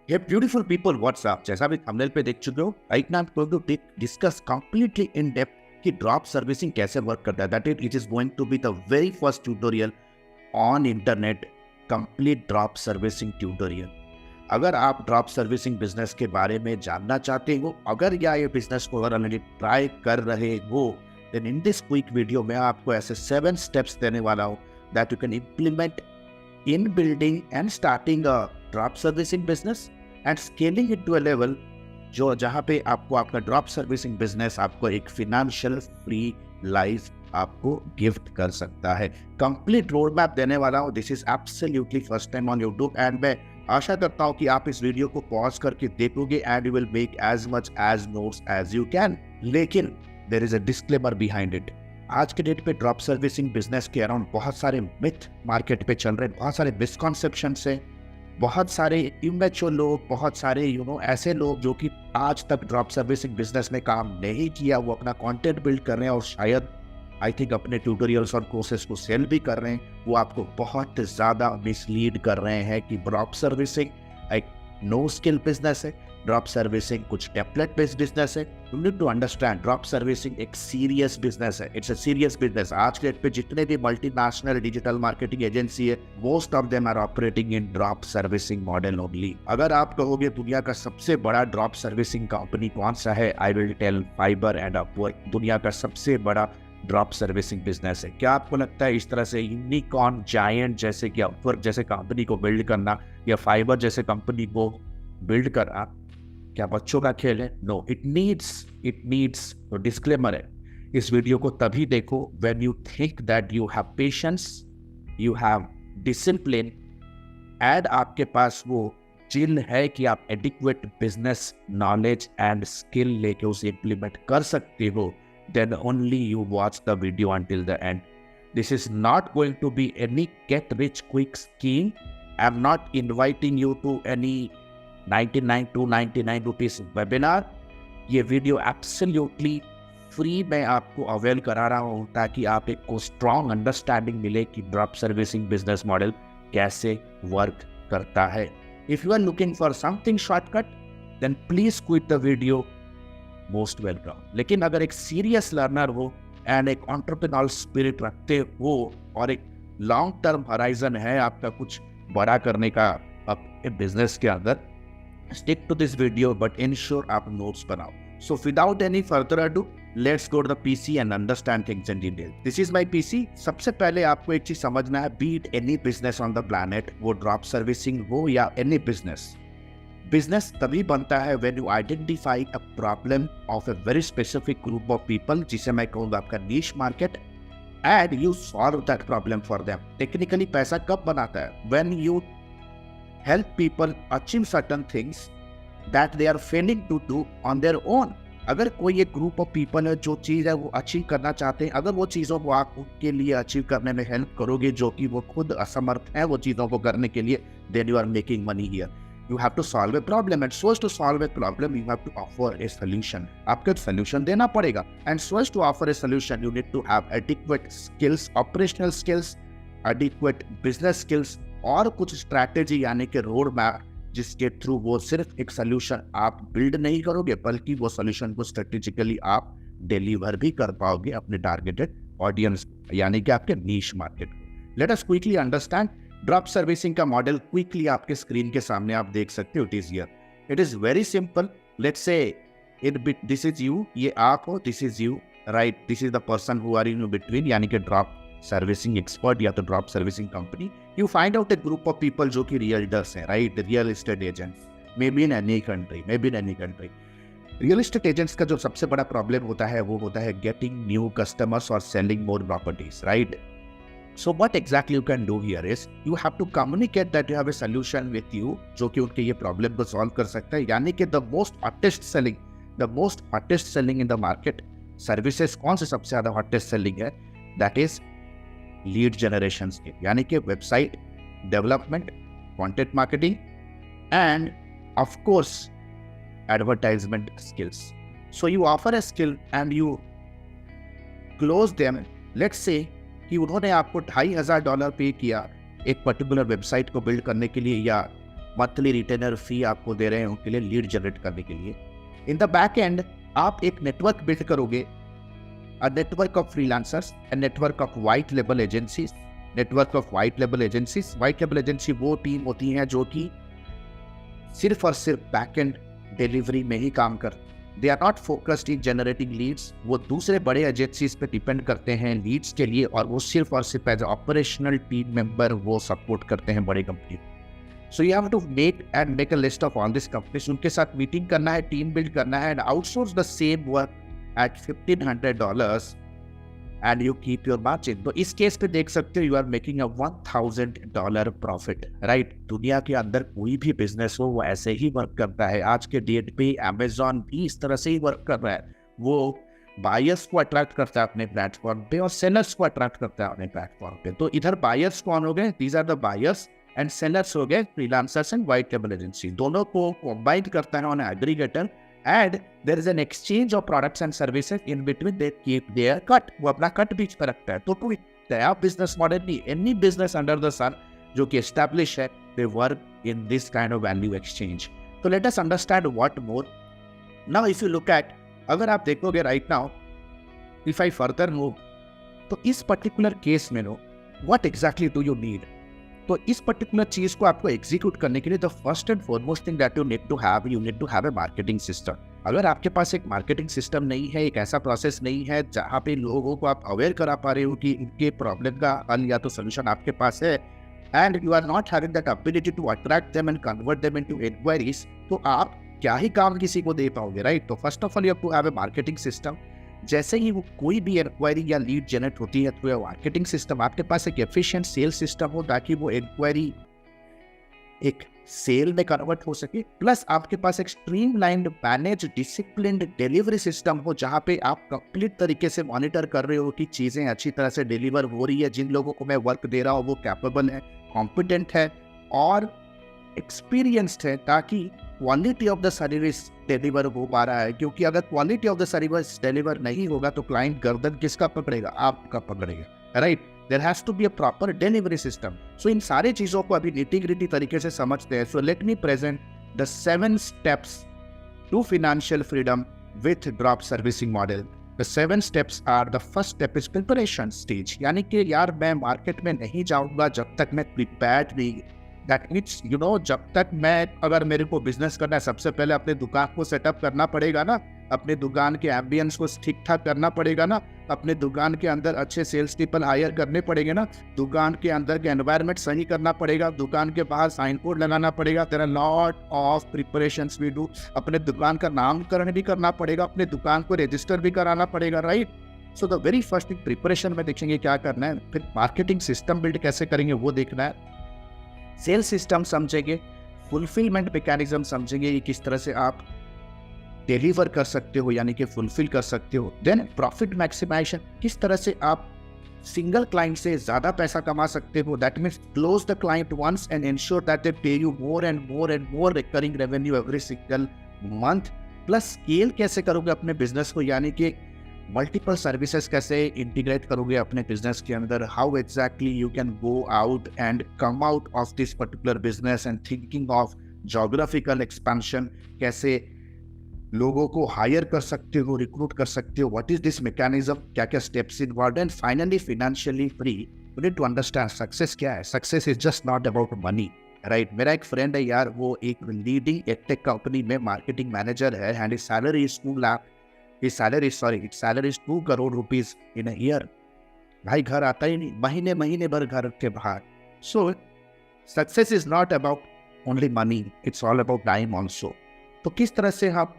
Hey beautiful people, what's up? जैसा भी thumbnail पे देख चुके हो, right now I am going to discuss completely in depth कि ड्रॉप सर्विसिंग कैसे वर्क करता है. That it is going to be the very first tutorial on internet, complete drop servicing tutorial. अगर आप ड्रॉप सर्विसिंग बिजनेस के बारे में जानना चाहते हो, अगर या ये बिजनेस को अगर ऑलरेडी ट्राई कर रहे हो, then in this quick video मैं आपको ऐसे 7 स्टेप्स देने वाला हूँ that you can implement in building and starting a drop servicing business and scaling it to a level जो जहाँ पे आपको आपका ड्रॉप सर्विसिंग बिजनेस आपको एक फिनेंशियल फ्री लाइफ आपको गिफ्ट कर सकता है. कंप्लीट रोड मैप देने वाला हूँ. This is absolutely first time on YouTube and मैं आशा करता हूँ कि आप इस वीडियो को पॉज करके देखोगे and you will make as much as notes as you can. लेकिन there is a disclaimer behind it. आज के डेट पे ड्रॉप सर्विसिंग बिजनेस के अराउंड बहुत सारे मिथ मार्केट पे चल रहे हैं, बहुत सारे मिसकॉन्सेप्शंस हैं, बहुत सारे इमेच्योर लोग, बहुत सारे ऐसे लोग जो कि आज तक ड्रॉप सर्विसिंग बिजनेस में काम नहीं किया, वो अपना कंटेंट बिल्ड कर रहे हैं और शायद आई थिंक अपने ट्यूटोरियल्स और कोर्सेज को सेल भी कर रहे हैं. वो आपको बहुत ज़्यादा मिसलीड कर रहे हैं कि ड्रॉप सर्विसिंग एक नो स्किल बिजनेस है, ड्रॉप सर्विसिंग कुछ टेम्पलेट बेस्ड बिजनेस है. You need to understand drop servicing एक सीरियस बिजनेस है. It's a serious business. आज के डेट पे जितने भी मल्टीनेशनल डिजिटल मार्केटिंग एजेंसी है, most of them are operating in drop servicing model only. अगर आप कहोगे दुनिया का सबसे बड़ा ड्रॉप सर्विसिंग कंपनी कौन सा है, I will tell Fiverr and Upwork दुनिया का सबसे बड़ा ड्रॉप सर्विसिंग बिजनेस है. क्या आपको लगता है इस तरह से यूनिकॉर्न जायंट जैसे कि अपवर्क जैसे कंपनी को बिल्ड करना या फाइबर जैसे कंपनी को बिल्ड करना क्या बच्चों का खेल है? नो, इट नीड्स तो डिस्क्लेमर है. इस वीडियो को तभी देखो when you think that you have patience, you have discipline and आपके पास वो चिल है कि आप adequate business knowledge and skill लेके उसे इम्प्लीमेंट कर सकते हो. then only you watch the video until the end. This is not going to be any get rich quick scheme. I'm not inviting you to any 99 rupees webinar. ये video absolutely free मैं आपको avail करा रहा हूँ ताकि आप एक को स्ट्रॉन्ग अंडरस्टैंडिंग मिले कि ड्रॉप सर्विसिंग बिजनेस मॉडल कैसे वर्क करता है. If you are looking for something shortcut then please quit the video, most welcome. लेकिन अगर एक सीरियस लर्नर हो एंड एक एंटरप्रेन्योरियल स्पिरिट रखते हो और एक लॉन्ग टर्म हराइजन है आपका कुछ बड़ा करने का अपने बिजनेस के अंदर, stick to this video but ensure आप नोट्स बनाओ. So without any further ado let's go to the PC and understand things in detail. This is my PC. सबसे पहले आपको एक चीज समझना है, beat any business on the planet, वो ड्रॉप सर्विसिंग हो या एनी बिजनेस तभी बनता है when you identify a problem of a very specific group of people, जिसे मैं कहूँगा आपका niche market, and you solve that problem for them. Technically पैसा कब बनाता है? When you help people achieve certain things that they are failing to do on their own. अगर कोई एक ग्रुप ऑफ पीपल है जो चीज़ है वो अचीव करना चाहते हैं, अगर वो चीज़ों को आप उनके लिए अचीव करने में हेल्प करोगे जो कि वो खुद असमर्थ है वो चीज़ों को करने के लिए, then you are making money here. You have to solve a problem, and so as to solve a problem, you have to offer a solution. आपको solution देना पड़ेगा, and so as to offer a solution, you need to have adequate skills, operational skills, adequate business skills, और कुछ strategy यानी कि road map जिसके through वो सिर्फ एक solution आप build नहीं करोगे बल्कि वो solution को strategically आप deliver भी कर पाओगे अपने targeted audience यानी कि आपके niche market को. Let us quickly understand drop servicing का मॉडल. क्विकली आपके स्क्रीन के सामने आप देख सकते हो. It is here. It is very simple. Let's say this is you, ये आप हो, this is you, right. This is the person who are in between यानी कि ड्रॉप सर्विसिंग एक्सपर्ट या तो drop servicing company. You find out a group of people जो कि realtors हैं, right, real estate agents, may be in any country. Real estate agents का जो सबसे बड़ा प्रॉब्लम होता है वो होता है गेटिंग न्यू कस्टमर्स और selling more properties, right. So what exactly you can do here is you have to communicate that you have a solution with you जो कि उनके ये प्रॉब्लम को सॉल्व कर सकता है. यानी कि the most hottest selling in the market services कौन से सबसे ज़्यादा hottest selling है? That is lead generation skill यानी कि website development, content marketing end of course advertisement skills. So you offer a skill and you close them. Let's say कि उन्होंने आपको $2,500 पे किया एक पर्टिकुलर वेबसाइट को बिल्ड करने के लिए या मंथली रिटेनर फी आपको दे रहे हैं उनके लिए लीड जनरेट करने के लिए। इन द बैक एंड आप एक नेटवर्क बिल्ड करोगे, a network of freelancers, a network of white label agencies. Network of white label agencies, white label agency वो टीम होती है जो कि सिर्फ और सिर्फ बैक एंड डिलीवरी में ही काम कर, they are not focused in generating leads. वो दूसरे बड़े एजेंसीज पे डिपेंड करते हैं लीड्स के लिए, और वो सिर्फ और सिर्फ एज ऑपरेशनल टीम मेंबर वो सपोर्ट करते हैं बड़ी कंपनी। So you have to make a list of all this companies, उनके साथ मीटिंग करना है, टीम बिल्ड करना है, and outsource the same work at $1,500 and you keep your margin. तो इस केस पे देख सकते हो you are making a $1,000 profit, right. दुनिया के अंदर कोई भी बिजनेस हो वो ऐसे ही वर्क करता है। आज के डेट पे अमेजॉन भी इस तरह से ही वर्क कर रहा है। वो बायर्स को अट्रैक्ट करता है अपने प्लेटफॉर्म पे और सेलर्स को अट्रैक्ट करता है अपने प्लेटफॉर्म पे। तो इधर बायर्स कौन हो गए, these are the buyers, and sellers हो गए freelancers and white label agency. दोनों को कंबाइन करता है on aggregator, and there is an exchange of products and services in between, they keep their cut, वो अपना कट बीच पर रखता है। तो कोई नया बिजनेस मॉडल नहीं, एनी बिजनेस अंडर द सन जो कि एस्टैब्लिश है, they work in this kind of value exchange। तो let us understand what more now if you look at, अगर आप देखोगे right now if I further move, तो इस पर्टिकुलर केस में no what exactly do you need। तो इस particular चीज को आपको एग्जीक्यूट करने के लिए the first and foremost thing that you need to have a marketing system. अगर आपके पास एक मार्केटिंग सिस्टम नहीं है, एक ऐसा प्रोसेस नहीं है जहाँ पे लोगों को आप अवेयर करा पा रहे हो कि उनके प्रॉब्लम का हल या तो सोल्यूशन आपके पास है, and you are not having that ability to attract them and convert them into inquiries, तो आप क्या ही काम किसी को दे पाओगे, राइट। तो first of all you have to have a marketing system. जैसे ही वो कोई भी इंक्वायरी या लीड जनरेट होती है थ्रू मार्केटिंग सिस्टम, आपके पास एक एफिशिएंट सेल सिस्टम हो ताकि वो इंक्वायरी एक सेल में कन्वर्ट हो सके, प्लस आपके पास एक streamlined, manage, disciplined delivery system हो जहां पे आप कंप्लीट तरीके से मॉनिटर कर रहे हो कि चीजें अच्छी तरह से डिलीवर हो रही है, जिन लोगों को मैं वर्क दे रहा हूँ वो कैपेबल है, कॉम्पिटेंट है और एक्सपीरियंस्ड है, ताकि quality of the service deliver हो पा रहा है। क्योंकि अगर quality of the service deliver नहीं होगा तो क्लाइंट गर्दन किसका पकड़ेगा, आपका पकड़ेगा, right. There has to be a proper delivery system. So इन सारे चीजों को अभी निटी-ग्रिटी तरीके से समझते हैं। So let me present the 7 steps to financial freedom with drop servicing model. The 7 steps are, the first step is preparation stage, यानी कि यार मैं मार्केट में नहीं जाऊंगा जब तक मैं प्रिपेयर्ड नहीं। दैट मीन्स यू नो, जब तक मैं, अगर मेरे को बिजनेस करना है सबसे पहले अपने दुकान को सेटअप करना पड़ेगा ना, अपने दुकान के एम्बियंस को ठीक ठाक करना पड़ेगा ना, अपने दुकान के अंदर अच्छे सेल्स पीपल हायर करने पड़ेंगे ना, दुकान के अंदर के एनवायरनमेंट सही करना पड़ेगा, दुकान के बाहर साइन बोर्ड लगाना पड़ेगा। There are lot of preparations we do. अपने दुकान का नामकरण भी करना पड़ेगा, अपने दुकान को रजिस्टर भी कराना पड़ेगा, right. So the very first thing preparation में देखेंगे क्या करना है, फिर मार्केटिंग सिस्टम बिल्ड कैसे करेंगे वो देखना है, सेल्स सिस्टम समझेंगे, फुलफिलमेंट मैकेनिज्म समझेंगे कि किस तरह से आप डिलीवर कर सकते हो यानी कि फुलफिल कर सकते हो। देन प्रॉफिट मैक्सिमाइजेशन, किस तरह से आप सिंगल क्लाइंट से ज्यादा पैसा कमा सकते हो। That means close the client once and ensure that they pay you more and more and more recurring revenue every single month. Plus scale कैसे करोगे अपने बिजनेस को, यानी कि मल्टीपल सर्विसेज कैसे इंटीग्रेट करोगे अपने बिजनेस के अंदर, how exactly you can go out and come out of this particular business and thinking of geographical expansion, कैसे लोगों को हायर कर सकते हो, रिक्रूट कर सकते हो, व्हाट इज दिस मैकेनिज्म, क्या क्या steps involve, and finally financially free. You need to understand success क्या है। Success is just not about money, right. मेरा एक फ्रेंड है यार, वो एक लीडिंग एडटेक कंपनी में मार्केटिंग मैनेजर है, and his salary is 2 lakh, his salary is 2 crore rupees in a year। भाई घर आता ही नहीं, महीने महीने भर घर के बाहर। So success is not about only money, it's all about time also। तो किस तरह से आप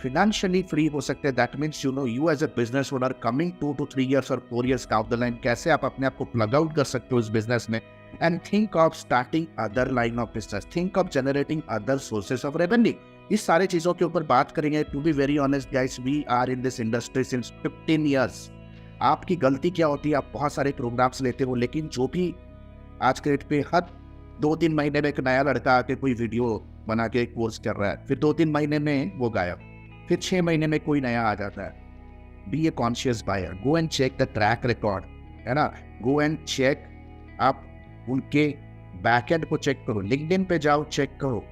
financially फ्री हो सकते हैं, that means you as a business owner coming 2 to 3 years और 4 years down the line, कैसे आप अपने आप को प्लग आउट कर सकते हो इस बिजनेस में, and think of starting other line of business, think of generating other sources of revenue. इस सारे चीजों के ऊपर बात करेंगे। To be very honest guys, we are in this industry since 15 years। आपकी गलती क्या होती है, आप बहुत सारे प्रोग्राम्स लेते हो, लेकिन जो भी आज के डेट पे हर 2-3 महीने में एक नया लड़का आके कोई वीडियो बना के कोर्स कर रहा है, फिर 2-3 महीने में वो गायब, फिर 6 महीने में कोई नया आ जाता है। Be a conscious buyer, go and check the track record, है ना, गो एंड चेक आप उनके बैकएंड को चेक करो, लिंक्डइन पे जाओ, चेक करो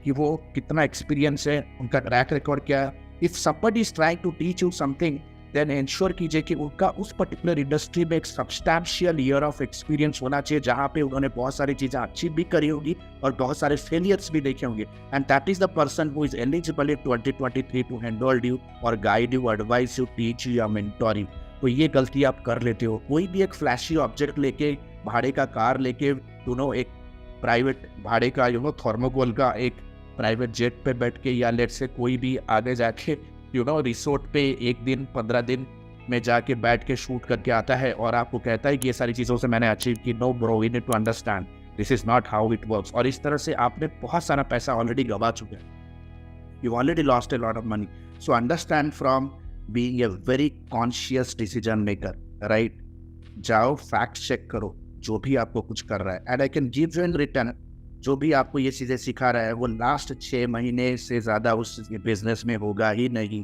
कि वो कितना एक्सपीरियंस है, उनका ट्रैक रिकॉर्ड क्या है। If somebody is trying to teach you something, then ensure कीजिए कि उनका उस पर्टिकुलर इंडस्ट्री में एक सब्सटैंशियल ईयर ऑफ एक्सपीरियंस होना चाहिए, जहाँ पे उन्होंने बहुत सारी चीज़ें अचीव भी करी होगी और बहुत सारे फेलियर्स भी देखे होंगे। And that is the person who is eligible in 2023 to handle you और guide you, advise you, teach you या मेंटोर यू। तो ये गलती आप कर लेते हो। कोई भी एक फ्लैशी ऑब्जेक्ट लेके, भाड़े का कार लेके, एक प्राइवेट भाड़े का थर्मोकोल का एक प्राइवेट जेट पे बैठ के, या लेट से कोई भी आगे जाके रिसोर्ट पे एक दिन 15 दिन में जाके बैठ के शूट करके आता है और आपको कहता है कि ये सारी चीज़ों से मैंने अचीव की। No bro, we need to understand this is not how it works. और इस तरह से आपने बहुत सारा पैसा ऑलरेडी गवा चुके हैं। You already lost a lot of money. So understand from being a very conscious decision maker, right? जाओ, फैक्ट चेक करो जो भी आपको कुछ कर रहा है, and I can give you in return जो भी आपको ये चीज़ें सिखा रहा है वो लास्ट 6 महीने से ज़्यादा उस बिजनेस में होगा ही नहीं,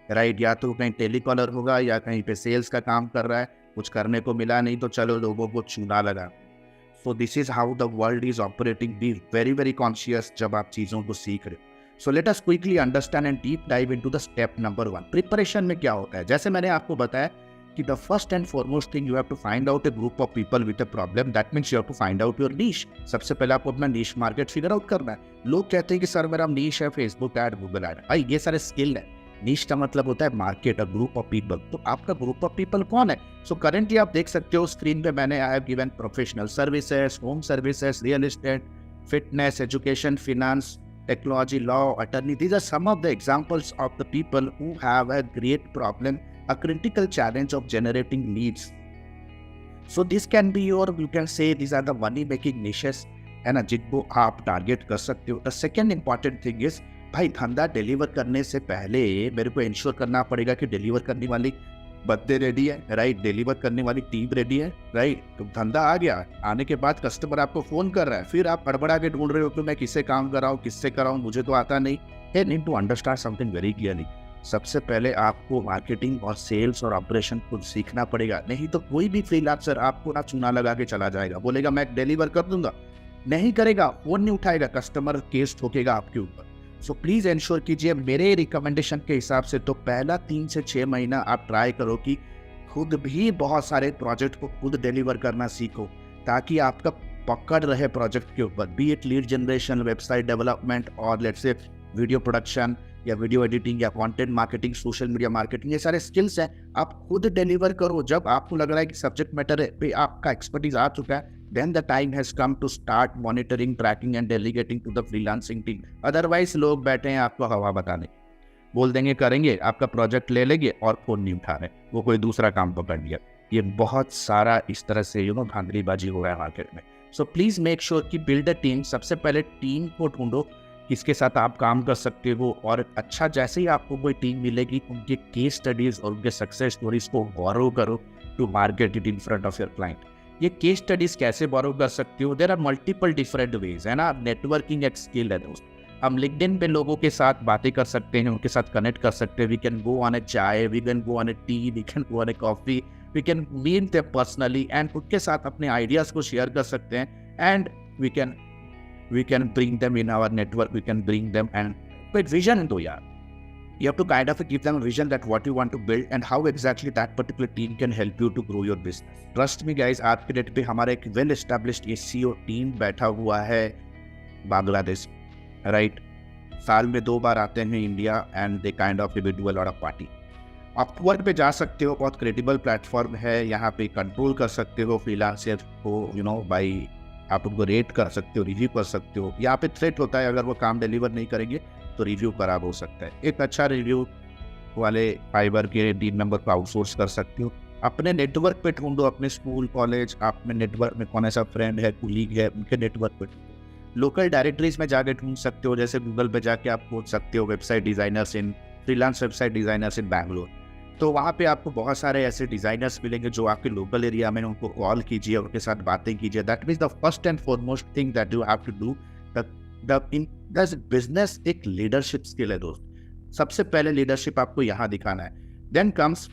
राइट? या तो कहीं टेलीकॉलर होगा या कहीं पे सेल्स का काम कर रहा है, कुछ करने को मिला नहीं तो चलो लोगों को चूना लगा। सो this is how the world is operating. B very very conscious जब आप चीज़ों को सीख रहे हो। So let us quickly understand and deep dive into the step number 1। Preparation में क्या होता है? जैसे मैंने आपको बताया कि the first and foremost thing you have to find out a group of people with a problem. That means you have to find out your niche. सबसे पहले आपको अपना niche market figure out करना है। लोग कहते हैं कि सर मेरा niche है Facebook ad, Google ad। भाई ये सारे स्किल है। niche का मतलब होता है market, a group of people। तो आपका group of people कौन है? So currently आप देख सकते हो स्क्रीन पे मैंने I have given professional services, home services, real estate, fitness, education, finance, technology, law, attorney. These are some of the examples of the people who have a great problem, a critical challenge of generating leads. So this can be your, you can say these are the money making niches, है ना, जिनको आप target कर सकते हो। The second important thing is, भाई धंधा deliver करने से पहले मेरे को इंश्योर करना पड़ेगा कि डिलीवर करने वाली बंदे रेडी है, राइट? डिलीवर करने वाली टीम रेडी है, राइट? तो धंधा आ गया, आने के बाद कस्टमर आपको फोन कर रहा है, फिर आप गड़बड़ा के ढूंढ रहे हो कि मैं किससे काम कर रहा हूँ, किससे कर रहा हूँ, मुझे तो आता नहीं है। Need to understand something very clearly. सबसे पहले आपको मार्केटिंग और सेल्स और ऑपरेशन खुद सीखना पड़ेगा, नहीं तो कोई भी फ्रीलांसर आपको ना चूना लगा के चला जाएगा, बोलेगा मैं डिलीवर कर दूंगा, नहीं करेगा, फोन नहीं उठाएगा, कस्टमर केस ठोकेगा आपके ऊपर। सो प्लीज इंश्योर कीजिए, मेरे रिकमेंडेशन के हिसाब से तो पहला 3 से 6 महीना आप ट्राई करो कि खुद भी बहुत सारे प्रोजेक्ट को खुद डिलीवर करना सीखो, ताकि आपका पकड़ रहे प्रोजेक्ट के ऊपर, B it lead generation, website development और लेट्स से वीडियो प्रोडक्शन या वीडियो एडिटिंग या content marketing, social media marketing. ये सारे स्किल्स हैं, आप खुद डिलीवर करो। जब आपको लग रहा है कि सब्जेक्ट मैटर पे आपका एक्सपर्टीज आ चुका है, then the time has come to start monitoring, tracking and delegating to the freelancing team. Otherwise लोग बैठे हैं आपको हवा बताने, बोल देंगे करेंगे, आपका प्रोजेक्ट ले लेंगे और फोन नहीं उठा रहे, वो कोई दूसरा काम पकड़ लिया। ये बहुत सारा इस तरह से धांधलीबाजी हो रहा है मार्केट में। सो प्लीज मेक श्योर कि बिल्ड अ टीम। सबसे पहले टीम को ढूंढो किसके साथ आप काम कर सकते हो, और अच्छा जैसे ही आपको कोई टीम मिलेगी उनके केस स्टडीज और उनके सक्सेस स्टोरीज को बोरो करो to market it in front of your client. ये केस स्टडीज कैसे बोरो कर सकते हो? There are multiple different ways, है ना। नेटवर्किंग एक स्किल है दोस्त। हम लिंक्डइन पे लोगों के साथ बातें कर सकते हैं, उनके साथ कनेक्ट कर सकते हैं। We can go on a chai, we can go on a tea, we can go on a coffee, we can meet them personally and उनके साथ अपने आइडियाज को शेयर कर सकते हैं। And we can bring them in our network, we can bring them and with vision दो यार। You have to kind of give them a vision that what you want to build and how exactly that particular team can help you to grow your business. Trust me guys, आज के date पे हमारा एक well established SEO team बैठा हुआ है Bangladesh, right? साल में 2 बार आते हैं India and they kind of do a lot of party. Upwork पे जा सकते हो, बहुत क्रेडिबल प्लेटफॉर्म है, यहाँ पे कंट्रोल कर सकते हो फ्रीलांसर को, बाई आप उनको रेट कर सकते हो, रिव्यू कर सकते हो। यहाँ पे थ्रेट होता है, अगर वो काम डिलीवर नहीं करेंगे तो रिव्यू खराब हो सकता है। एक अच्छा रिव्यू वाले फाइबर के टीम मेंबर को आउटसोर्स कर सकते हो। अपने नेटवर्क पे ढूंढो, अपने स्कूल कॉलेज, अपने नेटवर्क में कौन ऐसा फ्रेंड है, कुलीग है, उनके नेटवर्क पे ढूंढो। लोकल डायरेक्टरीज में जाके ढूंढ सकते हो, जैसे गूगल पे जाके आप खोज सकते हो वेबसाइट डिजाइनर्स इन फ्रीलांस वेबसाइट डिजाइनर्स इन बैंगलोर। तो वहाँ पे आपको बहुत सारे ऐसे डिजाइनर्स मिलेंगे जो आपके लोकल एरिया में, उनको कॉल कीजिए, उनके साथ बातें कीजिए। That means the first and foremost thing that you have to do in business. एक लीडरशिप स्किल है दोस्त। सबसे पहले लीडरशिप आपको यहाँ दिखाना है। Then comes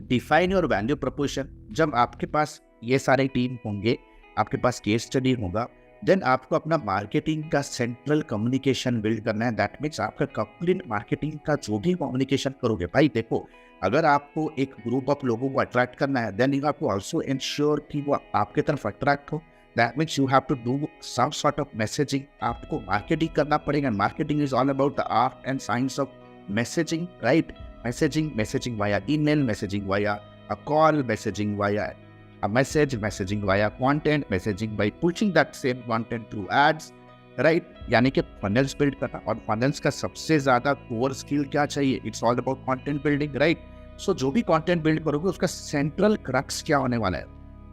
define your value proposition. जब आपके पास ये सारे टीम होंगे, आपके पास केस स्टडी होगा, देन आपको अपना मार्केटिंग का सेंट्रल कम्युनिकेशन बिल्ड करना है। दैट मीन्स आपका कंप्लीट मार्केटिंग का जो भी कम्युनिकेशन करोगे, भाई देखो, अगर आपको एक ग्रुप ऑफ लोगों को अट्रैक्ट करना है, then you have to also ensure कि वो आपके तरफ अट्रैक्ट हो। That means you have to do some sort of messaging. आपको मार्केटिंग करना पड़ेगा। Marketing is all about the art and science of messaging, right? Messaging via email, messaging via a call, messaging via a message, messaging via content, messaging by pushing that same content through ads, right? यानी कि funnels build करना। और funnels का सबसे ज़्यादा core skill क्या चाहिए? It's all about content building, right? So जो भी content build करोगे उसका central crux क्या होने वाला है?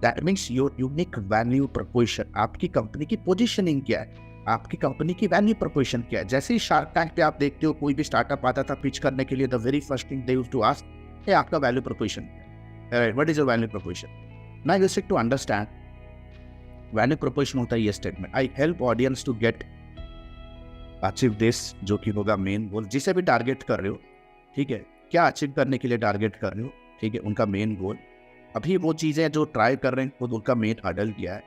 That means your unique value proposition। आपकी कंपनी की positioning क्या है? आपकी कंपनी की वैल्यू प्रोपोजिशन क्या है? जैसे ही शार्क टैंक पे आप देखते हो, कोई भी स्टार्टअप आता था पिच करने के लिए, the very first thing they used to ask, आपका value proposition, right? What is your value proposition? Now you need to understand value proposition होता है ये statement, I help audience to get achieve this, जो कि होगा main goal. जिसे भी target कर रहे हो, ठीक है, क्या अचीव करने के लिए टारगेट कर रहे हो, ठीक है, उनका मेन गोल, अभी वो चीज़ें जो ट्राई कर रहे हैं वो उनका मेन हर्डल क्या है,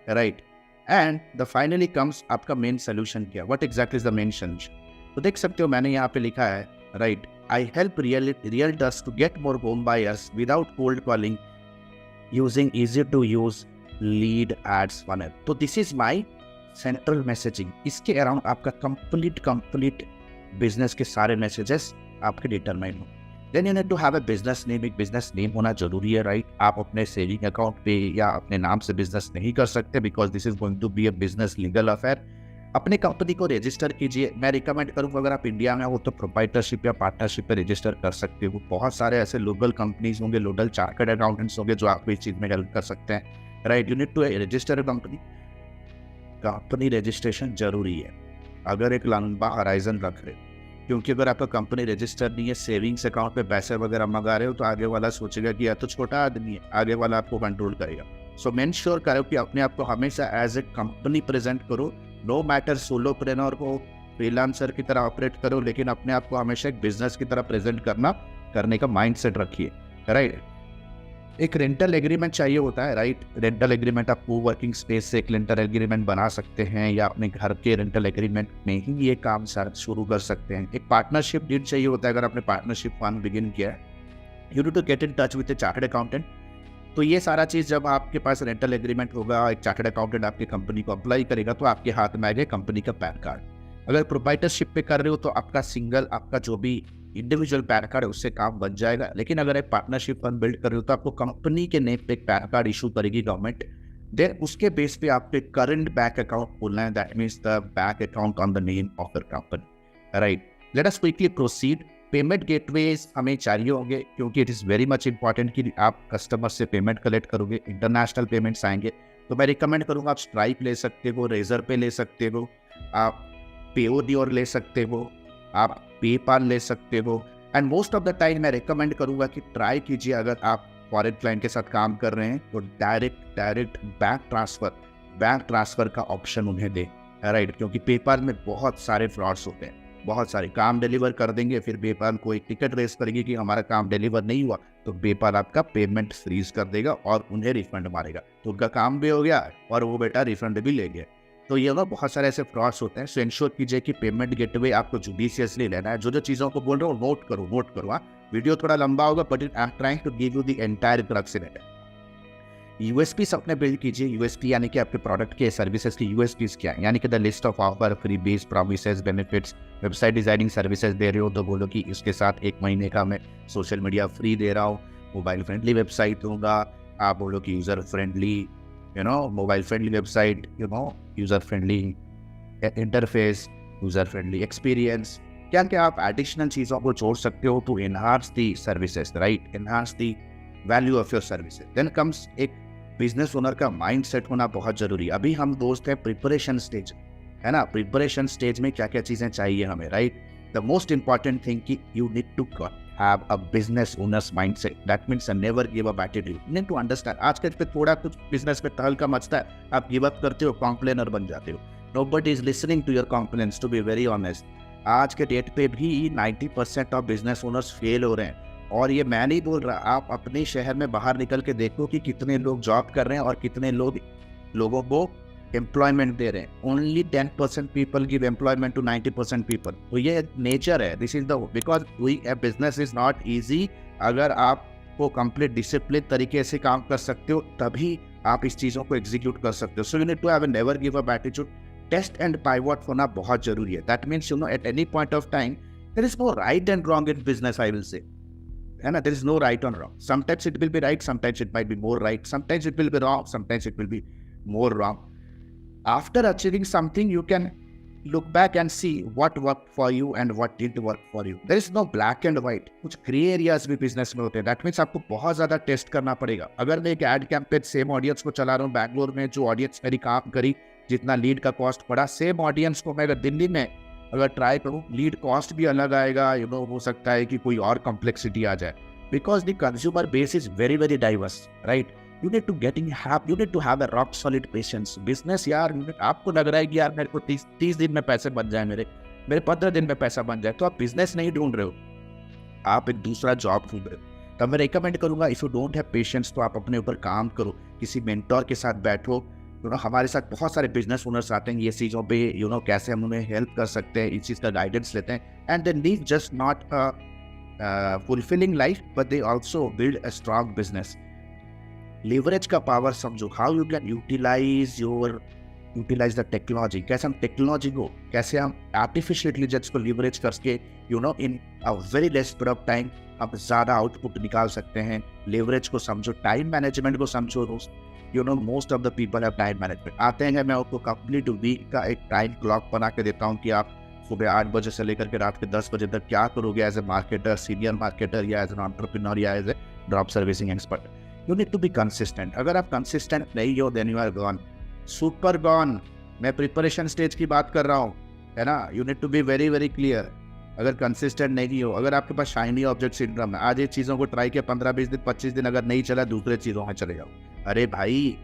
right? And the finally comes आपका मेन सोल्यूशन क्या, what exactly is the main solution. तो देख सकते हो मैंने यहाँ पे लिखा है, right, I help realtors to get more home buyers without cold calling using easy to use lead ads funnel। तो this is my central messaging। इसके अराउंड आपका कंप्लीट बिजनेस के सारे मैसेजेस आपके डिटरमाइन हो। Then you need to have a business name. एक business name होना जरूरी है, राइट? आप अपने सेविंग अकाउंट पे या अपने नाम से बिजनेस नहीं कर सकते, because this is going to be a business legal affair. अपने कंपनी को रजिस्टर कीजिए। मैं रिकमेंड करूँगा अगर आप इंडिया में हो तो प्रोप्राइटरशिप या पार्टनरशिप पे रजिस्टर कर सकते हो। बहुत सारे ऐसे लोकल कंपनीज होंगे, लोकल चार्टर्ड अकाउंटेंट्स होंगे जो आपको इस चीज़ में हेल्प कर सकते हैं, right? You need to register company registration जरूरी है अगर एक लंबा हराइजन रख रहे हो, क्योंकि अगर आपका कंपनी रजिस्टर नहीं है, सेविंग्स अकाउंट पे पैसे वगैरह मंगा रहे हो, तो आगे वाला सोचेगा कि यह तो छोटा आदमी है, आगे वाला आपको कंट्रोल करेगा। सो मेक श्योर करो कि अपने आप को हमेशा एज ए कंपनी प्रेजेंट करो। नो मैटर सोलोप्रेन्योर हो, फ्रीलांसर की तरह ऑपरेट करो, लेकिन अपने आप को हमेशा एक बिजनेस की तरह प्रेजेंट करने का माइंडसेट रखिए, राइट? एक रेंटल एग्रीमेंट चाहिए होता है, राइट? रेंटल एग्रीमेंट आप वर्किंग स्पेस से एक रेंटल एग्रीमेंट बना सकते हैं या अपने घर के रेंटल एग्रीमेंट में ही ये काम शुरू कर सकते हैं। एक पार्टनरशिप डीड चाहिए होता है अगर आपने पार्टनरशिप फंड बिगिन किया है। You need to get in touch with a chartered accountant. तो ये सारा चीज़ जब आपके पास रेंटल एग्रीमेंट होगा, एक चार्टर्ड अकाउंटेंट आपकी कंपनी को अप्लाई करेगा, तो आपके हाथ में आएगा कंपनी का पैन कार्ड। अगर प्रोप्राइटरशिप पे कर रहे हो तो आपका जो भी इंडिविजुअल पैन कार्ड है उससे काम बन जाएगा। लेकिन अगर एक पार्टनरशिप फंड बिल्ड कर रहे हो तो आपको कंपनी के नेम पे एक पैन कार्ड इशू करेगी गवर्नमेंट। देन उसके बेस पे आपके करंट बैंक अकाउंट खोलना है, that means the bank account on the name of your company, right? Let us quickly proceed. Payment gateways हमें चाहिए होंगे क्योंकि it is very much important कि आप कस्टमर से पेमेंट कलेक्ट करोगे, इंटरनेशनल पेमेंट्स आएंगे। तो मैं रिकमेंड करूँगा आप स्ट्राइप ले सकते हो, रेजर पे ले सकते हो, आप पेओडीओर ले सकते हो, आप पेपाल ले सकते हो। And most of the time मैं रिकमेंड करूँगा कि ट्राई कीजिए, अगर आप फॉरेन क्लाइंट के साथ काम कर रहे हैं तो डायरेक्ट बैंक ट्रांसफ़र का ऑप्शन उन्हें दें, राइट? क्योंकि पेपाल में बहुत सारे फ्रॉड्स होते हैं, बहुत सारे काम डिलीवर कर देंगे, फिर पेपाल को एक टिकट रेस करेगी कि हमारा काम डिलीवर नहीं हुआ, तो पेपाल आपका पेमेंट फ्रीज कर देगा और उन्हें रिफंड मारेगा। तो उनका काम भी हो गया और वो बेटा रिफंड भी ले गया। तो ये लोग बहुत सारे ऐसे फ्रॉड्स होते हैं। सो इंश्योर कीजिए कि पेमेंट गेटवे आपको जुडिशियसली लेना है। जो चीज़ों को बोल रहे हो नोट करो। हाँ, वीडियो थोड़ा लंबा होगा but I am trying to give you the entire crux in it. USPs अपने बिल्ड कीजिए। यूएसपी यानी कि आपके प्रोडक्ट के सर्विसेज की यूएसपीज क्या है, यानी कि the list of offer, free base, promises, benefits. Website designing services दे रहे हो तो बोलो कि इसके साथ 1 महीने का मैं सोशल मीडिया फ्री दे रहा हूँ, मोबाइल फ्रेंडली वेबसाइट दूंगा। आप बोलो कि user friendly mobile friendly website, user friendly interface, user friendly experience. क्या क्या आप एडिशनल चीज़ों को जोड़ सकते हो to enhance the services, right? Enhance the value of your services. Then comes एक बिजनेस ओनर का माइंड सेट होना बहुत जरूरी है। अभी हम दोस्त हैं प्रिपरेशन स्टेज, है ना? प्रिपरेशन स्टेज में क्या क्या चीज़ें चाहिए हमें, right? The most important thing कि you need to have a business owner's mindset. That means never give up attitude. You need to understand. आज के पे थोड़ा कुछ बिजनेस में तहलका मचता है, आप गिव अप करते हो, कॉम्प्लेनर बन जाते हो। Nobody is listening to your complaints, to be very honest. आज के डेट पे भी 90% ऑफ बिजनेस ओनर्स फेल हो रहे हैं। और ये मैं नहीं बोल रहा, आप अपने शहर में बाहर निकल के देखो कि कितने लोग जॉब कर रहे हैं और कितने लोगों को एम्प्लॉयमेंट दे रहे हैं, only 10% people give employment to 90% people. तो ये नेचर है, this is the because doing a business is not easy. अगर आपको कंप्लीट डिसिप्लिन तरीके से काम कर सकते हो तभी आप इस चीज़ों को एग्जीक्यूट कर सकते हो। So you need to have a never give up attitude. Test and pivot होना बहुत जरूरी है। That means you know at any point of time there is no right and wrong in business, I will say, है ना, there is no right और wrong. Sometimes it will be right, sometimes it might be more right, sometimes it will be wrong, sometimes it will be more wrong. After achieving something, you can look back and see what worked for you and what didn't work for you. There is no black and white. कुछ grey areas भी business में होते हैं। That means आपको बहुत ज़्यादा test करना पड़ेगा। अगर मैं एक एड कैंपेन सेम ऑडियंस को चला रहा हूँ बैंगलोर में, जो ऑडियंस मेरी काम करी, जितना लीड का कॉस्ट पड़ा, सेम ऑडियंस को मैं अगर दिल्ली में अगर ट्राई करूँ, लीड कॉस्ट भी अलग आएगा। यू नो, हो सकता है कि कोई और कॉम्प्लेक्सिटी आ जाए, because the consumer base is very very diverse, right. You need to have a rock solid patience. Business यार, आपको लग रहा है कि यार मेरे को 30 दिन में पैसे बन जाए, मेरे 15 दिन में पैसा बन जाए, तो आप बिजनेस नहीं ढूंढ रहे हो, आप एक दूसरा जॉब ढूंढ रहे हो। तब मैं रिकमेंड करूंगा, if you don't have patience तो आप अपने ऊपर काम करो, किसी मेंटोर के साथ बैठो। यू नो, हमारे साथ बहुत सारे बिजनेस ओनर्स आते हैं, ये चीज़ों पे यू नो कैसे हम उन्हें हेल्प कर सकते हैं, इस चीज़ का गाइडेंस लेते हैं। And they live just not fulfilling life, but they also build a strong business. Leverage का पावर समझो, how you can utilise the technology. कैसे हम टेक्नोलॉजी को, कैसे हम आर्टिफिशियल इंटेलिजेंस को लिवरेज करके you know in a very less period of time आप ज़्यादा आउटपुट निकाल सकते हैं। लेवरेज को समझो, टाइम मैनेजमेंट को समझो। You know, most of the people have time management. आते हैं, मैं आपको कंप्लीट वीक का एक टाइम क्लॉक बना के देता हूँ कि आप सुबह 8 बजे से लेकर के रात के 10 बजे तक क्या करोगे as a marketer, senior marketer, या एज एन एंटरप्रेन्योर, या as a drop servicing expert. You need to be consistent. अगर आप consistent नहीं हो, then you are gone, super gone। मैं प्रिपरेशन स्टेज की बात कर रहा हूँ, है ना। You need to be very very clear। अगर consistent नहीं हो, अगर आपके पास शाइनी ऑब्जेक्ट सिंड्रोम है, आज ये चीज़ों को ट्राई किया, 15-20 दिन 25 दिन अगर नहीं चला, दूसरे चीज़ों में चले जाओ। अरे भाई,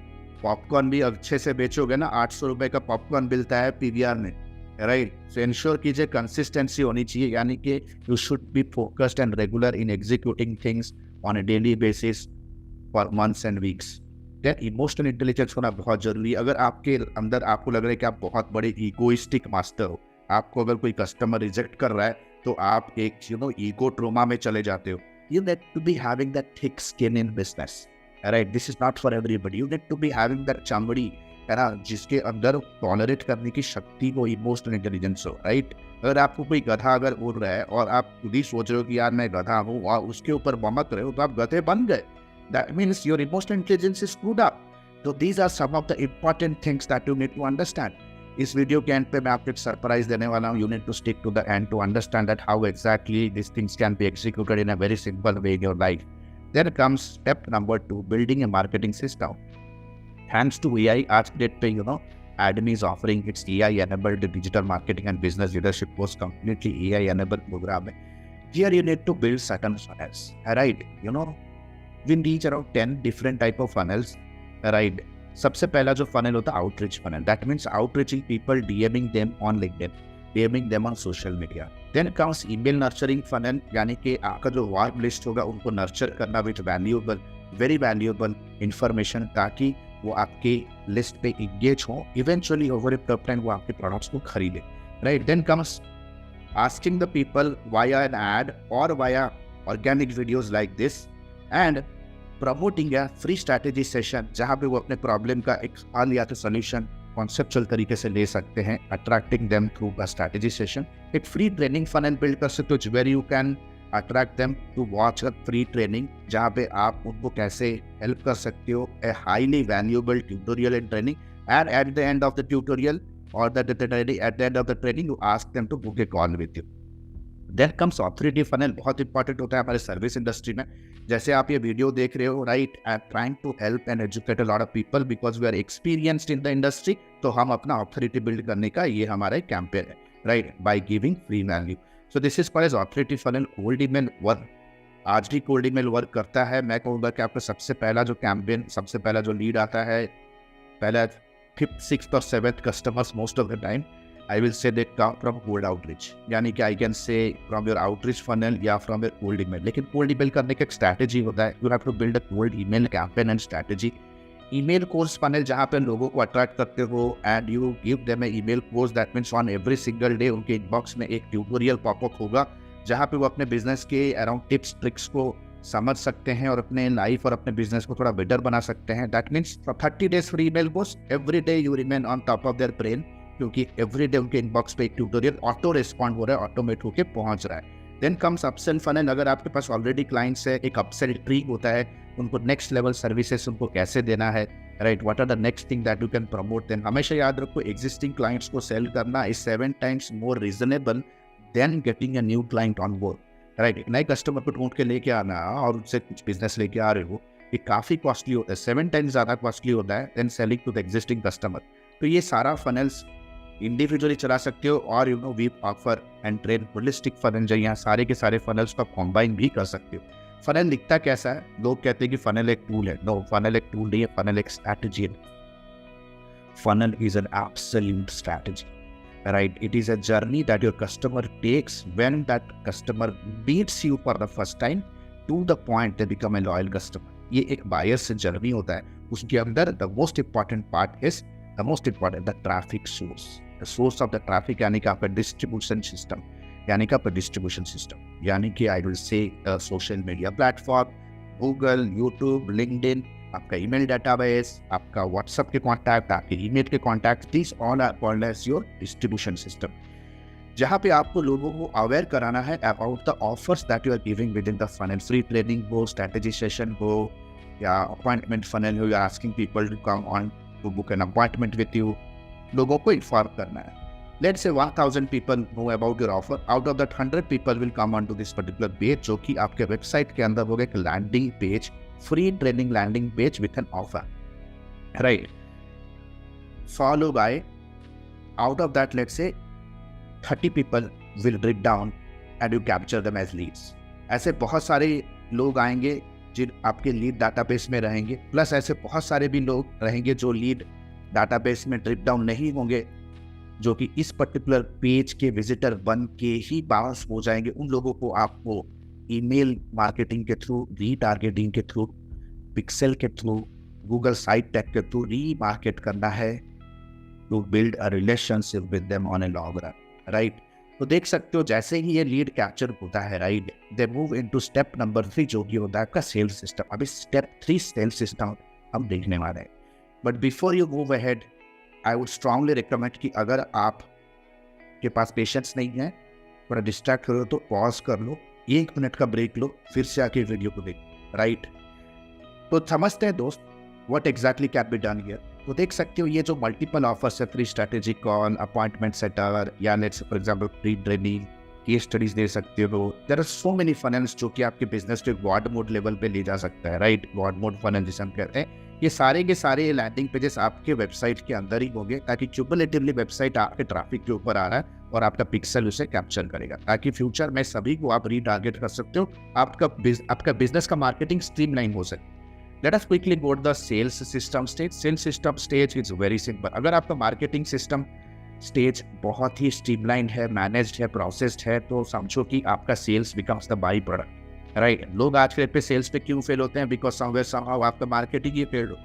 पॉपकॉर्न भी अच्छे से बेचोगे ना, 800 रुपये का पॉपकॉर्न मिलता है PVR में, राइट। सो इंश्योर कीजिए कंसिस्टेंसी होनी चाहिए, यानी कि you should be focused and regular in executing things on a daily basis for months and weeks. Then emotional intelligence होना बहुत जरूरी है। अगर आपके अंदर आपको लग रहा है कि आप बहुत बड़े ईगोइस्टिक मास्टर हो, आपको अगर कोई कस्टमर रिजेक्ट कर रहा है तो आप एक यू नो ईगो ट्रोमा में चले जाते हो। You need to be having that thick skin in business, right. This is not for everybody. You need to be having that चमड़ी, है ना, जिसके अंदर टॉलरेट करने की शक्ति हो, इमोशनल इंटेलिजेंस हो, राइट। अगर आपको कोई गधा अगर उड़ रहा है और आप खुद ही सोच रहे हो कि यार मैं गधा हूँ और उसके ऊपर बमक रहे हो, तो आप गधे बन गए। That means your emotional intelligence is screwed up. So these are some of the important things that you need to understand. इस वीडियो के एंड पे मैं आपको एक सरप्राइज देने वाला हूँ। You need to stick to the end to understand that how exactly these things can be executed in a very simple way in your life. Then comes step number 2, building a marketing system. Thanks to AI, आज के date पे Admi is offering its AI-enabled digital marketing and business leadership course, completely AI-enabled program है। Here you need to build certain funnels, right? We reach around 10 different type of funnels, right? सबसे पहला जो funnel होता है outreach funnel. That means outreaching people, DMing them on LinkedIn, DMing them on social media. Then comes email nurturing funnel, यानी कि आपका जो warm list होगा उनको nurture करना with valuable, very valuable information, ताकि वो आपके list पे engage हो, eventually over a period of time वो आपके products को खरीदे, right? Then comes asking the people via an ad or via organic videos like this, and promoting a free strategy session जहाँ पे वो अपने प्रॉब्लम का एक हल या तो सोल्यूशन कॉन्सेप्चुअल तरीके से ले सकते हैं, attracting them through a strategy session. एक फ्री ट्रेनिंग फनल बिल्ड कर सकते हो, where you can attract them to watch a free training, जहाँ पे आप उनको कैसे हेल्प कर सकते हो, a highly valuable tutorial and training, and at the end of the tutorial और at the end of the training you ask them to book a call with you. Then comes authority funnel, बहुत important होता है हमारे service industry में। जैसे आप ये video देख रहे हो, right, I am trying to help and educate a lot of people because we are experienced in the industry. तो हम अपना ऑथोरिटी बिल्ड करने का ये हमारा एक कैंपेन है, right, by giving free value. So this is called as authority funnel. Cold email work, आज भी कोल्ड ईमेल वर्क करता है। मैं कहूँगा कि आपका सबसे पहला जो कैंपेन, सबसे पहला जो लीड आता है, पहला 5th, 6th और 7th customers most of the time I will say they come from cold outreach, यानी कि I can say from your outreach funnel या from your cold email। लेकिन cold email करने का एक strategy होता है, you have to build a cold email campaign and strategy email course funnel जहाँ पे लोगों को अट्रैक्ट करते हो and you give them A email course, that means on every single day उनके इनबॉक्स में एक ट्यूटोरियल पॉपअप होगा जहाँ पे वो अपने बिजनेस के अराउंड टिप्स ट्रिक्स को समझ सकते हैं और अपने लाइफ और अपने बिजनेस को थोड़ा बेटर बना सकते हैं। That means for 30 days free email course, every day you remain on top of their brain, क्योंकि एवरी डे उनके इनबॉक्स पे एक ट्यूटोरियल ऑटो रिस्पॉन्ड हो रहा है, ऑटोमेट होकर पहुंच रहा है। Then comes upsell funnel. अगर आपके पास ऑलरेडी क्लाइंट्स है, एक अपसेल ट्री होता है, उनको नेक्स्ट लेवल सर्विसेज उनको कैसे देना है, right, what are the next thing that you can promote then. हमेशा याद रखो, एग्जिस्टिंग क्लाइंट्स को सेल करना is 7 times more reasonable than getting a new client on board, right. एक नए कस्टमर को ढूंढ के लेके आना और उससे कुछ बिजनेस लेके आ रहे हो, ये काफ़ी कॉस्टली होता है, 7 टाइम्स ज़्यादा कॉस्टली होता है than selling to the existing customer. तो ये सारा फनल्स इंडिविजुअली चला सकते हो और we offer and train holistic funnel, जो यहाँ सारे के सारे फनल्स को कॉम्बाइन भी कर सकते हो। फनल दिखता कैसा है? लोग कहते हैं कि फनल एक टूल है। नो, फनल एक टूल नहीं है, फनल एक स्ट्रैटेजी है। Funnel is an absolute strategy, right? It is a journey that your customer takes when that customer meets you for the first time to the point they become a loyal customer. ये एक buyer से journey होता है, उसके अंदर the most important part is the traffic source, the source of the traffic, यानी कि आपका distribution system, यानी कि आपका distribution system, यानी कि I will say social media platform, Google, YouTube, LinkedIn, आपका ईमेल डेटाबेस, आपका व्हाट्सएप के कॉन्टैक्ट, आपके ईमेल के contact, this all are called as your distribution system, जहाँ पे आपको लोगों को अवेयर कराना है about the offers that you are giving within the funnel. Free training हो, स्ट्रैटेजी सेशन हो, या अपॉइंटमेंट फनल हो, या asking people to come on to book an appointment with you, लोगों को इन्फॉर्म करना है। लेट्स से 1000 people know about your offer, out of that 100 people will come on to this particular page, जो कि आपके वेबसाइट के अंदर होगा एक landing page, free training landing page with an offer, right? Follow by, out of that, let's say 30 people will drip down and you capture them as leads. ऐसे बहुत सारे लोग आएंगे जिन आपके लीड डाटाबेस में रहेंगे, प्लस ऐसे बहुत सारे भी लोग रहेंगे जो लीड डाटाबेस में ड्रिप डाउन नहीं होंगे, जो कि इस पर्टिकुलर पेज के विजिटर बन के ही बाउंस हो जाएंगे। उन लोगों को आपको ईमेल मार्केटिंग के थ्रू, रीटारगेटिंग के थ्रू, पिक्सेल के थ्रू, गूगल साइट टैग के थ्रू रीमार्केट करना है to build a relationship with them on a long run, right. तो देख सकते हो जैसे ही ये लीड कैप्चर होता है, right, they move into step number 3, जो कि होता है आपका सेल्स सिस्टम। अभी स्टेप 3 सेल्स सिस्टम हम देखने वाले हैं, but before you move ahead I would strongly recommend कि अगर आप के पास पेशेंस नहीं है, थोड़ा डिस्ट्रैक्ट हो तो पॉज कर लो, 1 मिनट का ब्रेक लो, फिर से आके वीडियो को देख, राइट। तो समझते हैं दोस्त what exactly can be done here. तो देख सकते हो ये जो मल्टीपल ऑफर्स है, free strategy call, appointment setter, या let's for example free training, case studies दे सकते हो। There are so many funnels जो कि आपके बिजनेस को गॉड मोड लेवल पे ले जा सकता है, राइट, गॉड मोड फनल जिसे हम कहते हैं। ये सारे के सारे लैंडिंग पेजेस आपके वेबसाइट के अंदर ही होंगे, ताकि क्यूमुलेटिवली वेबसाइट आपके ट्रैफिक के ऊपर आ रहा है और आपका पिक्सल उसे कैप्चर करेगा, ताकि फ्यूचर में सभी को आप रीटारगेट कर सकते हो, आपका बिजनेस का मार्केटिंग स्ट्रीमलाइन हो सके। Let us quickly go to the sales system stage. Sales system stage is very simple. अगर आपका मार्केटिंग सिस्टम स्टेज बहुत ही स्ट्रीमलाइन है, मैनेज्ड है, प्रोसेस्ड है, तो समझो कि आपका sales becomes the by product, right. लोग आज के डेट पे सेल्स पे क्यों फेल होते हैं? बिकॉज समवेयर समहाउ आपका मार्केटिंग ही फेल्ड हो।